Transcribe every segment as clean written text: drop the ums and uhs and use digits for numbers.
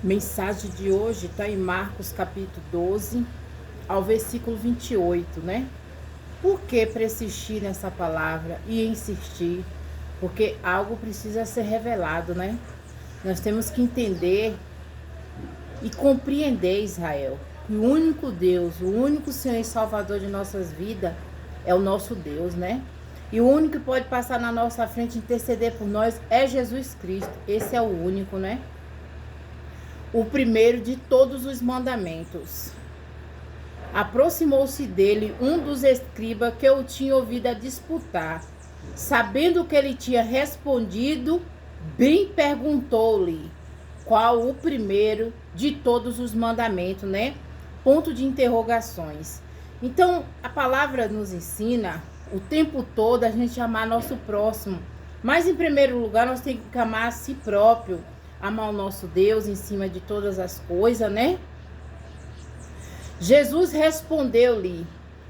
Mensagem de hoje está em Marcos capítulo 12, ao versículo 28, né? Por que persistir nessa palavra e insistir? Porque algo precisa ser revelado, né? Nós temos que entender e compreender, Israel, que o único Deus, o único Senhor e Salvador de nossas vidas é o nosso Deus, né? E o único que pode passar na nossa frente e interceder por nós é Jesus Cristo. Esse é o único, né? O primeiro de todos os mandamentos. Aproximou-se dele um dos escribas que eu tinha ouvido a disputar. Sabendo que ele tinha respondido, bem perguntou-lhe qual o primeiro de todos os mandamentos, né? Ponto de interrogações. Então, a palavra nos ensina o tempo todo a gente amar nosso próximo. Mas, em primeiro lugar, nós temos que amar a si próprio. Amar o nosso Deus em cima de todas as coisas, né? Jesus respondeu-lhe: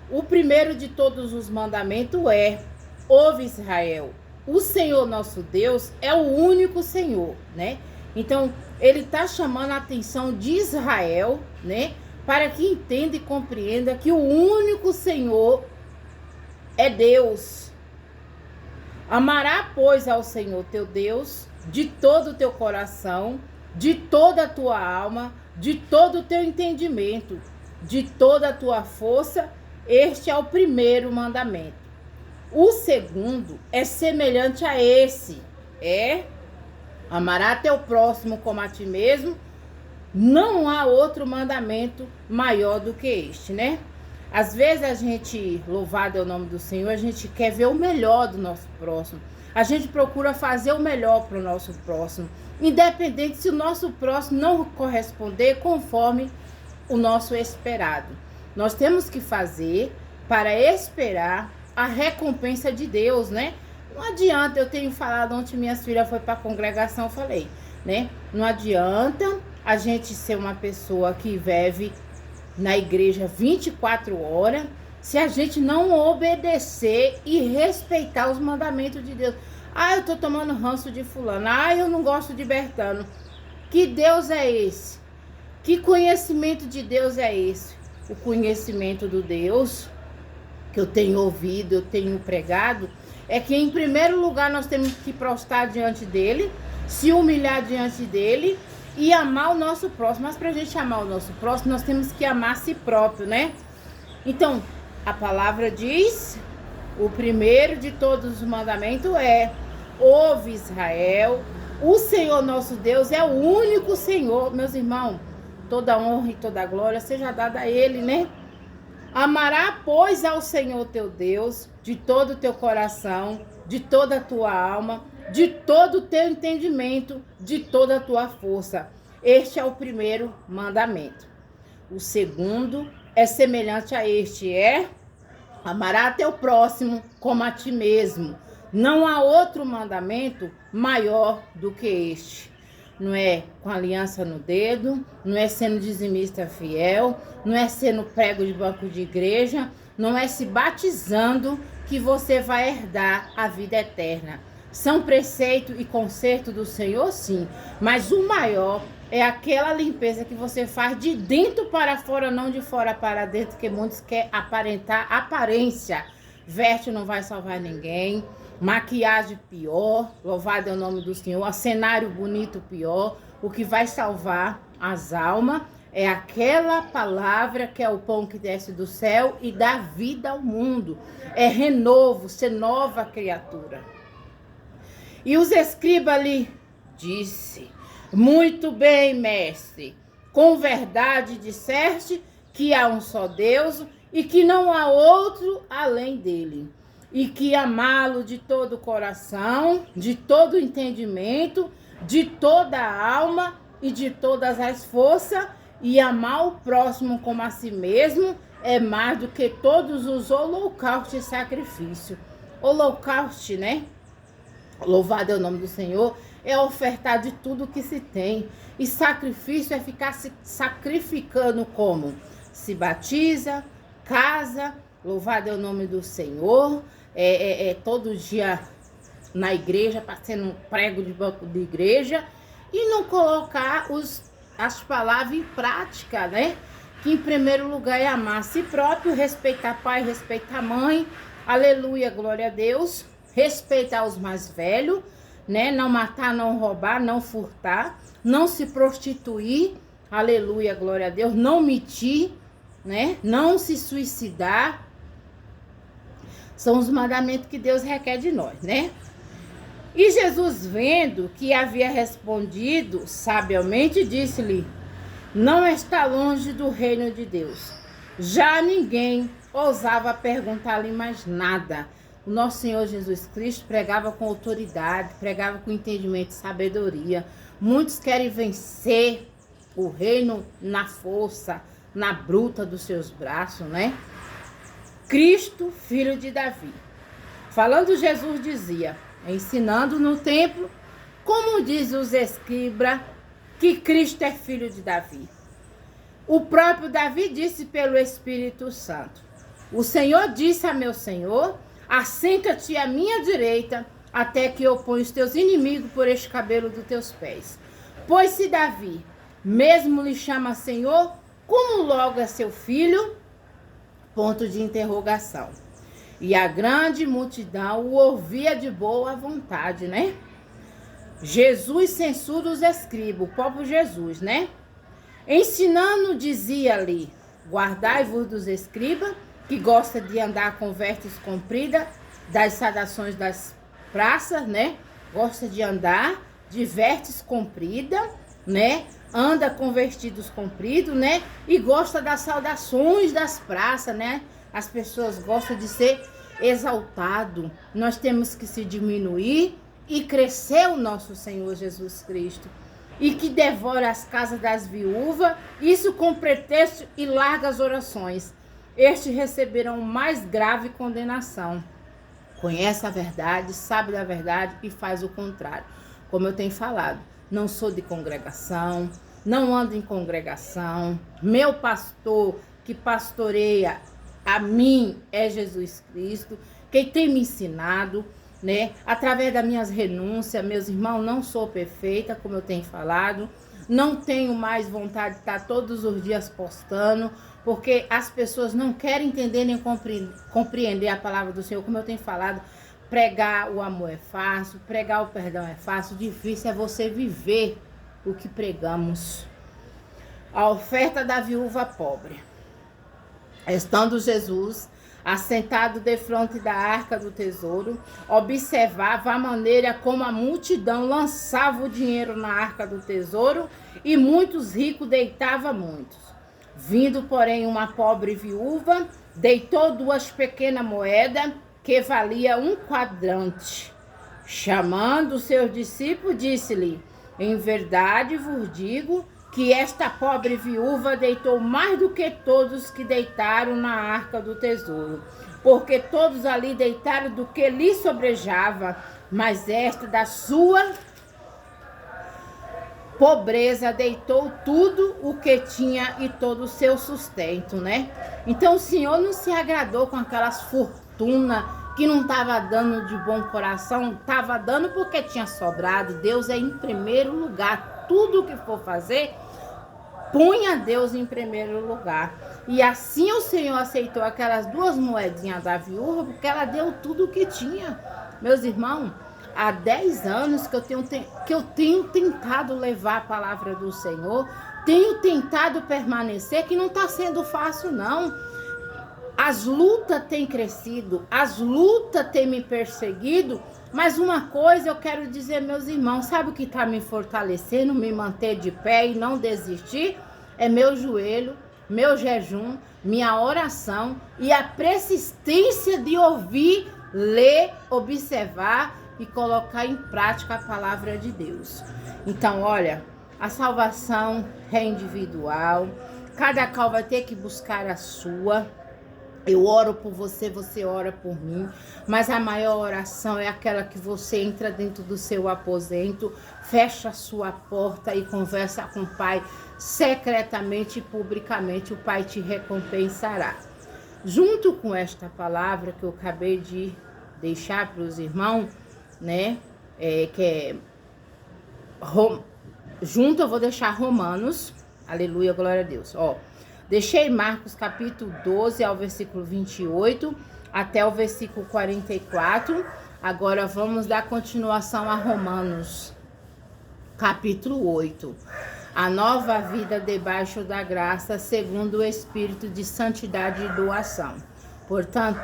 o primeiro de todos os mandamentos é: ouve, Israel, o Senhor nosso Deus é o único Senhor, né? Então, ele está chamando a atenção de Israel, né? Para que entenda e compreenda que o único Senhor é Deus. Amará, pois, ao Senhor teu Deus de todo o teu coração, de toda a tua alma, de todo o teu entendimento, de toda a tua força. Este é o primeiro mandamento. O segundo é semelhante a esse, amará teu próximo como a ti mesmo. Não há outro mandamento maior do que este, né? Às vezes a gente, louvado é o nome do Senhor, a gente quer ver o melhor do nosso próximo. A gente procura fazer o melhor para o nosso próximo, independente se o nosso próximo não corresponder conforme o nosso esperado. Nós temos que fazer para esperar a recompensa de Deus, né? Não adianta, eu tenho falado ontem, minhas filhas foi para a congregação, eu falei, né? Não adianta a gente ser uma pessoa que vive na igreja 24 horas, se a gente não obedecer e respeitar os mandamentos de Deus. Ah, eu tô tomando ranço de fulano. Ah, eu não gosto de Bertano. Que Deus é esse? Que conhecimento de Deus é esse? O conhecimento do Deus que eu tenho ouvido, eu tenho pregado, é que em primeiro lugar nós temos que prostrar diante dele, se humilhar diante dele e amar o nosso próximo. Mas para a gente amar o nosso próximo, nós temos que amar a si próprio, né? Então, a palavra diz: o primeiro de todos os mandamentos é: ouve, Israel, o Senhor nosso Deus é o único Senhor. Meus irmãos, toda honra e toda glória seja dada a ele, né? Amará, pois, ao Senhor teu Deus de todo o teu coração, de toda a tua alma, de todo o teu entendimento, de toda a tua força. Este é o primeiro mandamento. O segundo é semelhante a este, amará teu próximo como a ti mesmo. Não há outro mandamento maior do que este. Não é com aliança no dedo, não é sendo dizimista fiel, não é sendo prego de banco de igreja, não é se batizando que você vai herdar a vida eterna. São preceito e conserto do Senhor, sim, mas o maior é aquela limpeza que você faz de dentro para fora, não de fora para dentro, que muitos querem aparentar aparência. Veste não vai salvar ninguém, maquiagem pior, louvado é o nome do Senhor, cenário bonito pior. O que vai salvar as almas é aquela palavra que é o pão que desce do céu e dá vida ao mundo. É renovo, ser nova criatura. E os escribas lhe disse: muito bem, mestre, com verdade disseste que há um só Deus e que não há outro além dele, e que amá-lo de todo o coração, de todo o entendimento, de toda a alma e de todas as forças, e amar o próximo como a si mesmo é mais do que todos os holocaustos e sacrifício. Holocausto, né? Louvado é o nome do Senhor, é ofertar de tudo que se tem. E sacrifício é ficar se sacrificando como? Se batiza, casa, louvado é o nome do Senhor, todo dia na igreja, passando um prego de banco de igreja, e não colocar os as palavras em prática, né? Que em primeiro lugar é amar a si próprio, respeitar pai, respeitar mãe, aleluia, glória a Deus, respeitar os mais velhos, né? Não matar, não roubar, não furtar, não se prostituir, aleluia, glória a Deus, não mentir, né? Não se suicidar. São os mandamentos que Deus requer de nós, né? E Jesus, vendo que havia respondido sabiamente, disse-lhe: não está longe do reino de Deus. Já ninguém ousava perguntar-lhe mais nada. O nosso Senhor Jesus Cristo pregava com autoridade, pregava com entendimento e sabedoria. Muitos querem vencer o reino na força, na bruta dos seus braços, né? Cristo, filho de Davi. Falando, Jesus dizia, ensinando no templo, como diz os escribas, que Cristo é filho de Davi. O próprio Davi disse pelo Espírito Santo: o Senhor disse a meu Senhor: assenta-te à minha direita, até que eu ponha os teus inimigos por este cabelo dos teus pés. Pois se Davi mesmo lhe chama Senhor, como logo é seu filho? Ponto de interrogação. E a grande multidão o ouvia de boa vontade, né? Jesus censura os escribas, o próprio Jesus, né? Ensinando, dizia-lhe: guardai-vos dos escribas, que gosta de andar com vestes compridas, das saudações das praças, né? Gosta de andar de vestes compridas, né? Anda com vestidos compridos, né? E gosta das saudações das praças, né? As pessoas gostam de ser exaltado. Nós temos que se diminuir e crescer o nosso Senhor Jesus Cristo. E que devora as casas das viúvas, isso com pretexto e largas orações. Estes receberão mais grave condenação. Conhece a verdade, sabe da verdade e faz o contrário. Como eu tenho falado, não sou de congregação, não ando em congregação. Meu pastor que pastoreia a mim é Jesus Cristo, quem tem me ensinado, né? Através das minhas renúncias, meus irmãos, não sou perfeita, como eu tenho falado. Não tenho mais vontade de estar todos os dias postando, porque as pessoas não querem entender nem compreender a palavra do Senhor, como eu tenho falado. Pregar o amor é fácil, pregar o perdão é fácil, difícil é você viver o que pregamos. A oferta da viúva pobre. Estando Jesus assentado defronte da arca do tesouro, observava a maneira como a multidão lançava o dinheiro na arca do tesouro e muitos ricos deitavam muitos. Vindo, porém, uma pobre viúva, deitou 2 pequenas moedas que valia 1 quadrante. Chamando os seus discípulos, disse-lhe: em verdade vos digo que esta pobre viúva deitou mais do que todos que deitaram na arca do tesouro, porque todos ali deitaram do que lhe sobrejava, mas esta da sua pobreza deitou tudo o que tinha e todo o seu sustento, né? Então o Senhor não se agradou com aquelas fortunas que não estava dando de bom coração, estava dando porque tinha sobrado. Deus é em primeiro lugar. Tudo que for fazer, ponha Deus em primeiro lugar. E assim o Senhor aceitou aquelas 2 moedinhas da viúva, porque ela deu tudo o que tinha. Meus irmãos, há 10 anos que eu tenho tentado levar a palavra do Senhor, tenho tentado permanecer, que não está sendo fácil não. As lutas têm crescido, as lutas têm me perseguido, mas uma coisa eu quero dizer, meus irmãos, sabe o que está me fortalecendo, me manter de pé e não desistir? É meu joelho, meu jejum, minha oração e a persistência de ouvir, ler, observar e colocar em prática a palavra de Deus. Então, olha, a salvação é individual, cada qual vai ter que buscar a sua. Eu oro por você, você ora por mim, mas a maior oração é aquela que você entra dentro do seu aposento, fecha a sua porta e conversa com o Pai secretamente e publicamente, o Pai te recompensará. Junto com esta palavra que eu acabei de deixar para os irmãos, né, que é junto eu vou deixar Romanos, aleluia, glória a Deus, ó. Deixei Marcos capítulo 12 ao versículo 28 até o versículo 44. Agora vamos dar continuação a Romanos capítulo 8. A nova vida debaixo da graça, segundo o Espírito de santidade e doação. Portanto,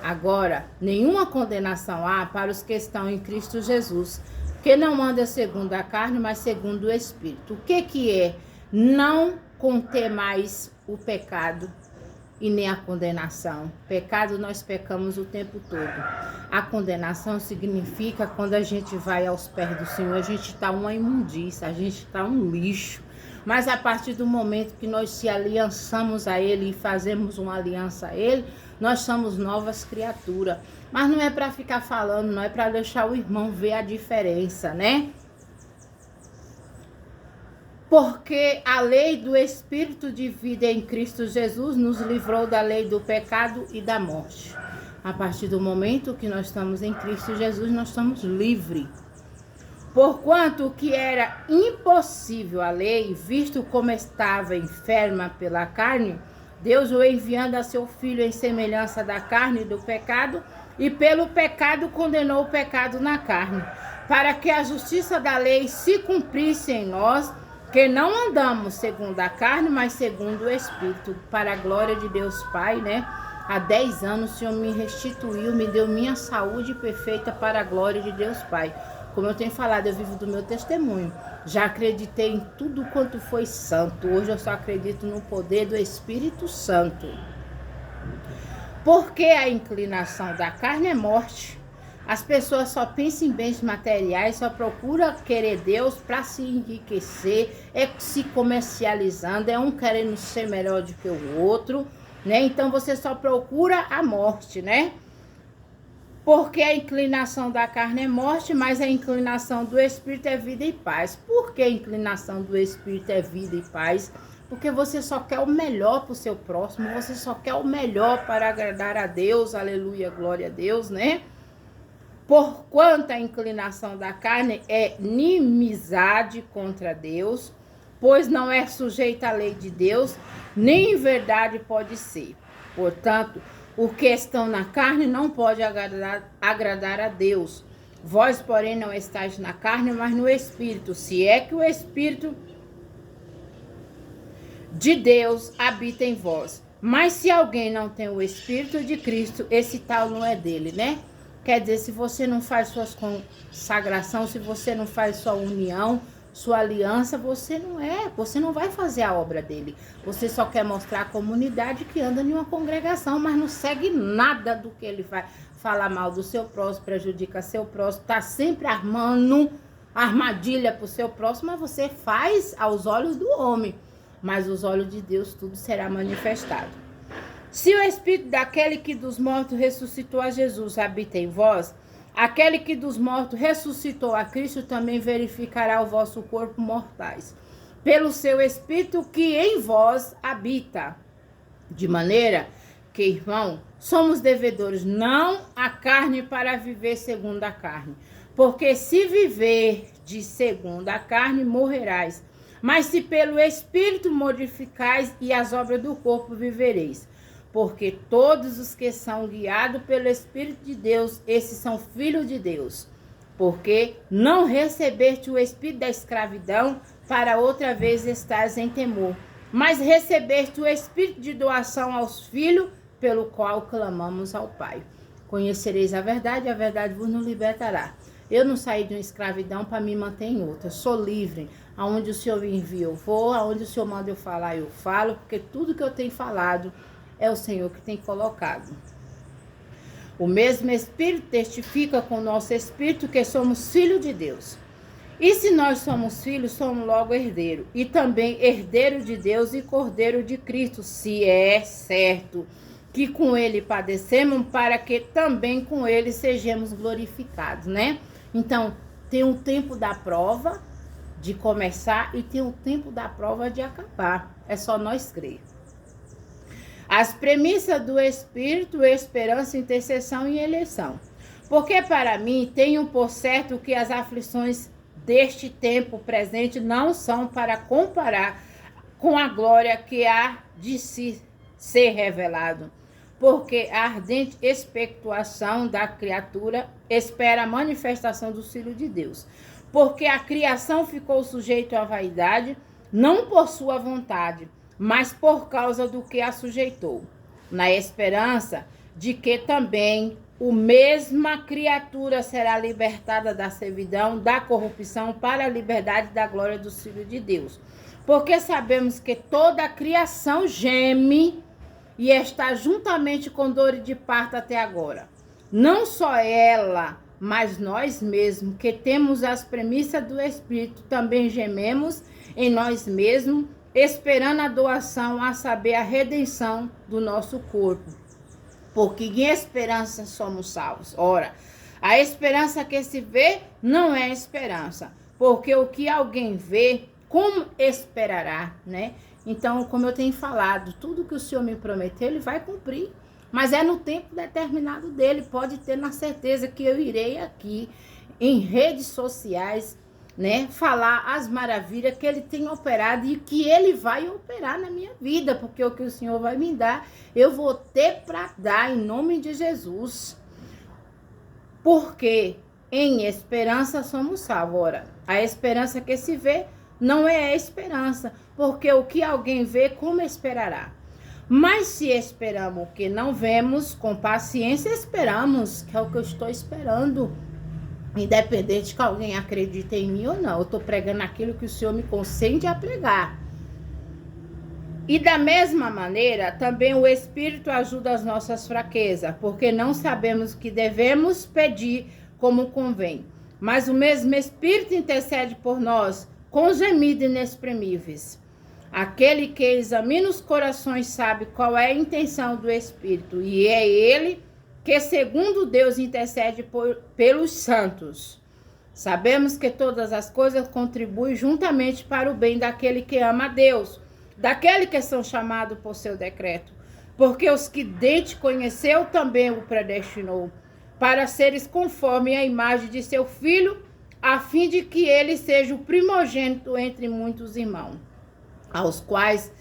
agora, nenhuma condenação há para os que estão em Cristo Jesus, que não anda segundo a carne, mas segundo o Espírito. O que é não conter mais o pecado e nem a condenação? Pecado nós pecamos o tempo todo. A condenação significa quando a gente vai aos pés do Senhor, a gente está uma imundícia, a gente está um lixo. Mas a partir do momento que nós se aliançamos a Ele e fazemos uma aliança a Ele, nós somos novas criaturas. Mas não é para ficar falando, não é para deixar o irmão ver a diferença, né? Porque a lei do Espírito de vida em Cristo Jesus nos livrou da lei do pecado e da morte. A partir do momento que nós estamos em Cristo Jesus, nós estamos livres. Porquanto o que era impossível à lei, visto como estava enferma pela carne, Deus o enviando a seu Filho em semelhança da carne e do pecado, e pelo pecado condenou o pecado na carne, para que a justiça da lei se cumprisse em nós, que não andamos segundo a carne, mas segundo o Espírito, para a glória de Deus Pai, né? Há 10 anos o Senhor me restituiu, me deu minha saúde perfeita para a glória de Deus Pai. Como eu tenho falado, eu vivo do meu testemunho. Já acreditei em tudo quanto foi santo. Hoje eu só acredito no poder do Espírito Santo. Porque a inclinação da carne é morte. As pessoas só pensam em bens materiais, só procuram querer Deus para se enriquecer, é se comercializando, é um querendo ser melhor do que o outro, né? Então você só procura a morte, né? Porque a inclinação da carne é morte, mas a inclinação do Espírito é vida e paz. Por que a inclinação do Espírito é vida e paz? Porque você só quer o melhor para o seu próximo, você só quer o melhor para agradar a Deus, aleluia, glória a Deus, né? Porquanto a inclinação da carne é inimizade contra Deus, pois não é sujeita à lei de Deus, nem em verdade pode ser. Portanto, o que estão na carne não pode agradar a Deus. Vós, porém, não estáis na carne, mas no Espírito, se é que o Espírito de Deus habita em vós. Mas se alguém não tem o Espírito de Cristo, esse tal não é dele, né? Quer dizer, se você não faz suas consagração, se você não faz sua união, sua aliança, você não vai fazer a obra dele. Você só quer mostrar a comunidade que anda em uma congregação, mas não segue nada do que ele vai falar mal do seu próximo, prejudica seu próximo, tá sempre armando armadilha pro seu próximo, mas você faz aos olhos do homem, mas aos olhos de Deus tudo será manifestado. Se o Espírito daquele que dos mortos ressuscitou a Jesus habita em vós, aquele que dos mortos ressuscitou a Cristo também verificará o vosso corpo mortais, pelo seu Espírito que em vós habita. De maneira que, irmão, somos devedores não à carne para viver segundo a carne. Porque se viver de segundo a carne, morrerás. Mas se pelo Espírito modificais e as obras do corpo vivereis. Porque todos os que são guiados pelo Espírito de Deus, esses são filhos de Deus. Porque não recebeste o espírito da escravidão, para outra vez estares em temor. Mas recebeste o espírito de doação aos filhos, pelo qual clamamos ao Pai. Conhecereis a verdade vos nos libertará. Eu não saí de uma escravidão para me manter em outra. Eu sou livre. Aonde o Senhor me envia, eu vou. Aonde o Senhor manda eu falar, eu falo. Porque tudo que eu tenho falado é o Senhor que tem colocado. O mesmo Espírito testifica com o nosso Espírito que somos filhos de Deus. E se nós somos filhos, somos logo herdeiro. E também herdeiro de Deus e cordeiro de Cristo, se é certo que com ele padecemos, para que também com ele sejamos glorificados, né? Então, tem um tempo da prova de começar e tem um tempo da prova de acabar. É só nós crer. As premissas do Espírito, esperança, intercessão e eleição. Porque para mim tenho por certo que as aflições deste tempo presente não são para comparar com a glória que há de se ser revelado, porque a ardente expectação da criatura espera a manifestação do Filho de Deus. Porque a criação ficou sujeita à vaidade, não por sua vontade, mas por causa do que a sujeitou, na esperança de que também a mesma criatura será libertada da servidão, da corrupção, para a liberdade da glória do Filho de Deus. Porque sabemos que toda a criação geme e está juntamente com dor de parto até agora. Não só ela, mas nós mesmos, que temos as premissas do Espírito, também gememos em nós mesmos, esperando a doação, a saber, a redenção do nosso corpo. Porque em esperança somos salvos. Ora, a esperança que se vê não é esperança, porque o que alguém vê, como esperará, né? Então, como eu tenho falado, tudo que o Senhor me prometeu, Ele vai cumprir. Mas é no tempo determinado dele. Pode ter na certeza que eu irei aqui, em redes sociais, né, falar as maravilhas que Ele tem operado e que Ele vai operar na minha vida. Porque o que o Senhor vai me dar, eu vou ter para dar em nome de Jesus. Porque em esperança somos salvos. Ora, a esperança que se vê não é a esperança, porque o que alguém vê, como esperará? Mas se esperamos o que não vemos, com paciência esperamos, que é o que eu estou esperando. Independente que alguém acredite em mim ou não, eu estou pregando aquilo que o Senhor me consente a pregar. E da mesma maneira, também o Espírito ajuda as nossas fraquezas, porque não sabemos o que devemos pedir como convém. Mas o mesmo Espírito intercede por nós, com gemidos inexprimíveis. Aquele que examina os corações sabe qual é a intenção do Espírito, e é ele que, segundo Deus, intercede pelos santos. Sabemos que todas as coisas contribuem juntamente para o bem daquele que ama a Deus, daquele que são chamados por seu decreto. Porque os que dele conheceu também o predestinou, para seres conforme a imagem de seu Filho, a fim de que ele seja o primogênito entre muitos irmãos. Aos quais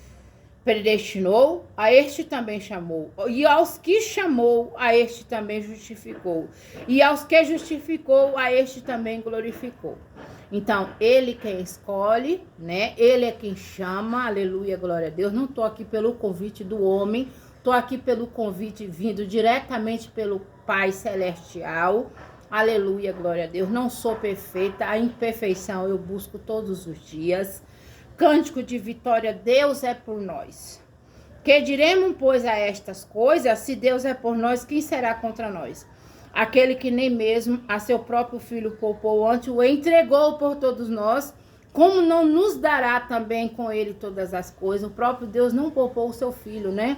predestinou, a este também chamou. E aos que chamou, a este também justificou. E aos que justificou, a este também glorificou. Então, ele quem escolhe, né? Ele é quem chama, aleluia, glória a Deus. Não estou aqui pelo convite do homem, estou aqui pelo convite vindo diretamente pelo Pai Celestial. Aleluia, glória a Deus. Não sou perfeita, a imperfeição eu busco todos os dias. Cântico de vitória, Deus é por nós. Que diremos, pois, a estas coisas? Se Deus é por nós, quem será contra nós? Aquele que nem mesmo a seu próprio Filho poupou, antes o entregou por todos nós, como não nos dará também com ele todas as coisas? O próprio Deus não poupou o seu Filho, né?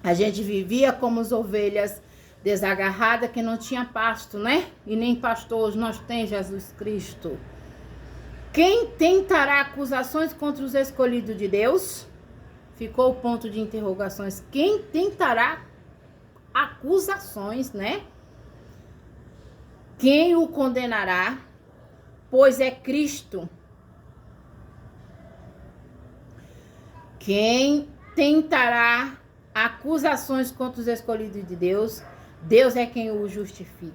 A gente vivia como as ovelhas desagarradas que não tinha pasto, né? E nem pastor nós tem Jesus Cristo. Quem tentará acusações contra os escolhidos de Deus? Ficou o ponto de interrogações. Quem tentará acusações, né? Quem o condenará? Pois é Cristo. Quem tentará acusações contra os escolhidos de Deus? Deus é quem o justifica.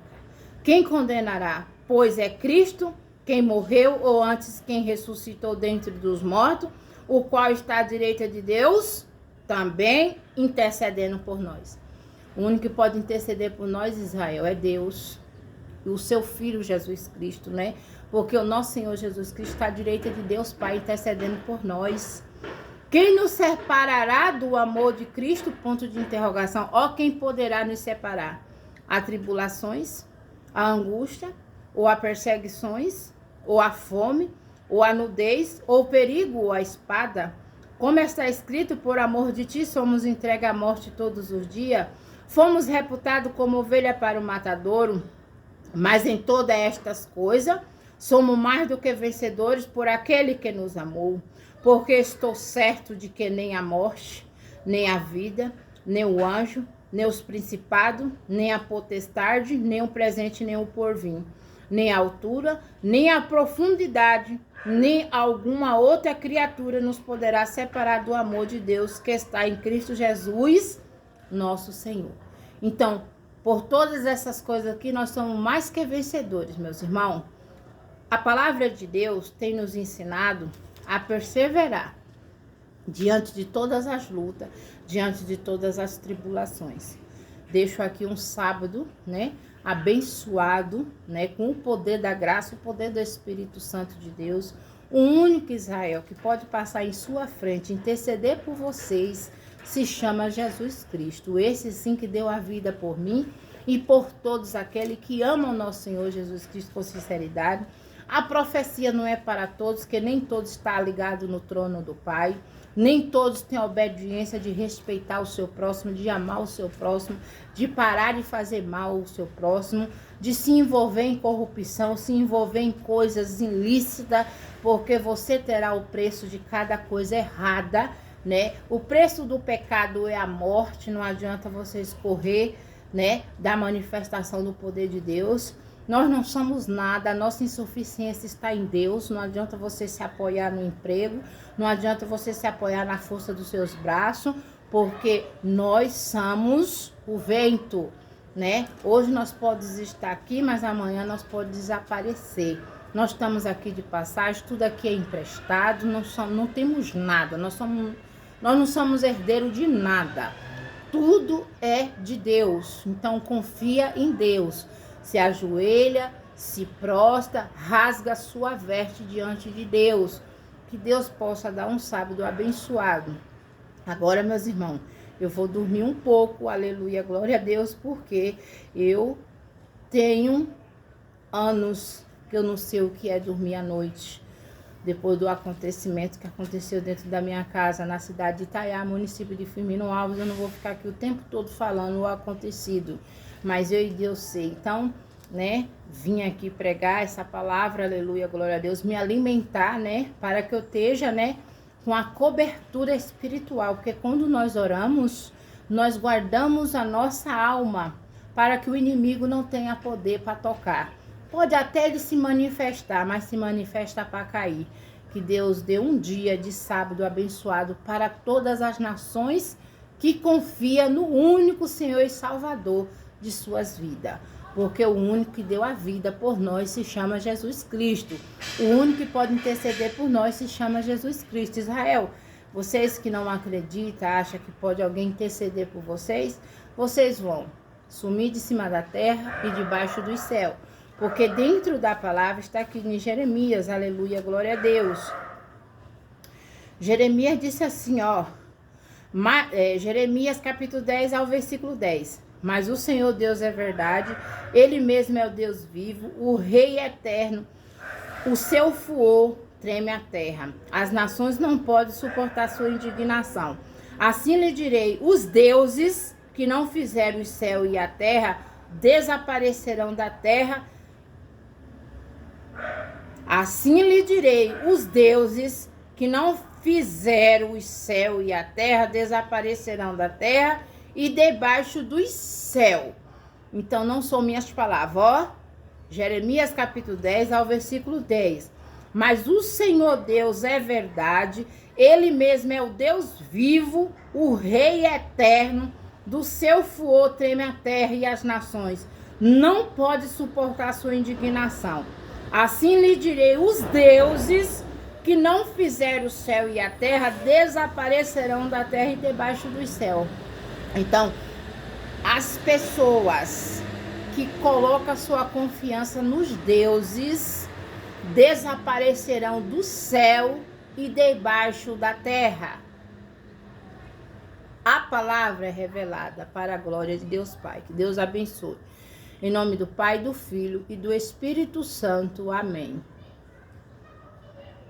Quem condenará? Pois é Cristo, quem morreu, ou antes quem ressuscitou dentre dos mortos, o qual está à direita de Deus, também intercedendo por nós. O único que pode interceder por nós, Israel, é Deus e o seu Filho Jesus Cristo, né? Porque o nosso Senhor Jesus Cristo está à direita de Deus Pai, intercedendo por nós. Quem nos separará do amor de Cristo? Ponto de interrogação. Ó, quem poderá nos separar? A tribulações, a angústia, ou a perseguições, ou a fome, ou a nudez, ou o perigo, ou a espada. Como está escrito, por amor de ti somos entregues à morte todos os dias. Fomos reputados como ovelha para o matadouro, mas em todas estas coisas somos mais do que vencedores por aquele que nos amou. Porque estou certo de que nem a morte, nem a vida, nem o anjo, nem os principados, nem a potestade, nem o presente, nem o porvir, nem a altura, nem a profundidade, nem alguma outra criatura nos poderá separar do amor de Deus que está em Cristo Jesus, nosso Senhor. Então, por todas essas coisas aqui, nós somos mais que vencedores, meus irmãos. A palavra de Deus tem nos ensinado a perseverar diante de todas as lutas, diante de todas as tribulações. Deixo aqui um sábado, né, abençoado, né, com o poder da graça, o poder do Espírito Santo de Deus, o único Israel que pode passar em sua frente, interceder por vocês, se chama Jesus Cristo. Esse sim que deu a vida por mim e por todos aqueles que amam nosso Senhor Jesus Cristo com sinceridade. A profecia não é para todos, que nem todos estão ligados no trono do Pai. Nem todos têm a obediência de respeitar o seu próximo, de amar o seu próximo, de parar de fazer mal ao seu próximo, de se envolver em corrupção, se envolver em coisas ilícitas, porque você terá o preço de cada coisa errada, né? O preço do pecado é a morte, não adianta você escorrer, né, da manifestação do poder de Deus. Nós não somos nada, a nossa insuficiência está em Deus. Não adianta você se apoiar no emprego, não adianta você se apoiar na força dos seus braços, porque nós somos o vento, né? Hoje nós podemos estar aqui, mas amanhã nós podemos desaparecer. Nós estamos aqui de passagem, tudo aqui é emprestado, não temos nada, nós não somos herdeiros de nada. Tudo é de Deus, então confia em Deus. Se ajoelha, se prostra, rasga sua veste diante de Deus. Que Deus possa dar um sábado abençoado. Agora, meus irmãos, eu vou dormir um pouco, aleluia, glória a Deus, porque eu tenho anos que eu não sei o que é dormir à noite. Depois do acontecimento que aconteceu dentro da minha casa, na cidade de Itaiá, município de Firmino Alves, eu não vou ficar aqui o tempo todo falando o acontecido. Mas eu e Deus sei. Então, né, vim aqui pregar essa palavra, aleluia, glória a Deus, me alimentar, né, para que eu esteja, né, com a cobertura espiritual. Porque quando nós oramos, nós guardamos a nossa alma para que o inimigo não tenha poder para tocar. Pode até ele se manifestar, mas se manifesta para cair. Que Deus dê um dia de sábado abençoado para todas as nações que confia no único Senhor e Salvador de suas vidas. Porque o único que deu a vida por nós se chama Jesus Cristo. O único que pode interceder por nós se chama Jesus Cristo. Israel, vocês que não acreditam, acham que pode alguém interceder por vocês, vocês vão sumir de cima da terra e debaixo do céu. Porque dentro da palavra está aqui em Jeremias, aleluia, glória a Deus. Jeremias disse assim, ó, Jeremias capítulo 10 ao versículo 10. Mas o Senhor Deus é verdade, Ele mesmo é o Deus vivo, o Rei eterno, o seu furor treme a terra. As nações não podem suportar sua indignação. Assim lhe direi, os deuses que não fizeram o céu e a terra desaparecerão da terra. Assim lhe direi, os deuses que não fizeram o céu e a terra desaparecerão da terra e debaixo do céu. Então não são minhas palavras, ó. Jeremias capítulo 10 ao versículo 10. Mas o Senhor Deus é verdade, Ele mesmo é o Deus vivo, o Rei eterno, do seu furor treme a terra e as nações. Não pode suportar sua indignação. Assim lhe direi, os deuses que não fizeram o céu e a terra desaparecerão da terra e debaixo do céu. Então, as pessoas que colocam sua confiança nos deuses desaparecerão do céu e debaixo da terra. A palavra é revelada para a glória de Deus Pai. Que Deus abençoe. Em nome do Pai, do Filho e do Espírito Santo. Amém.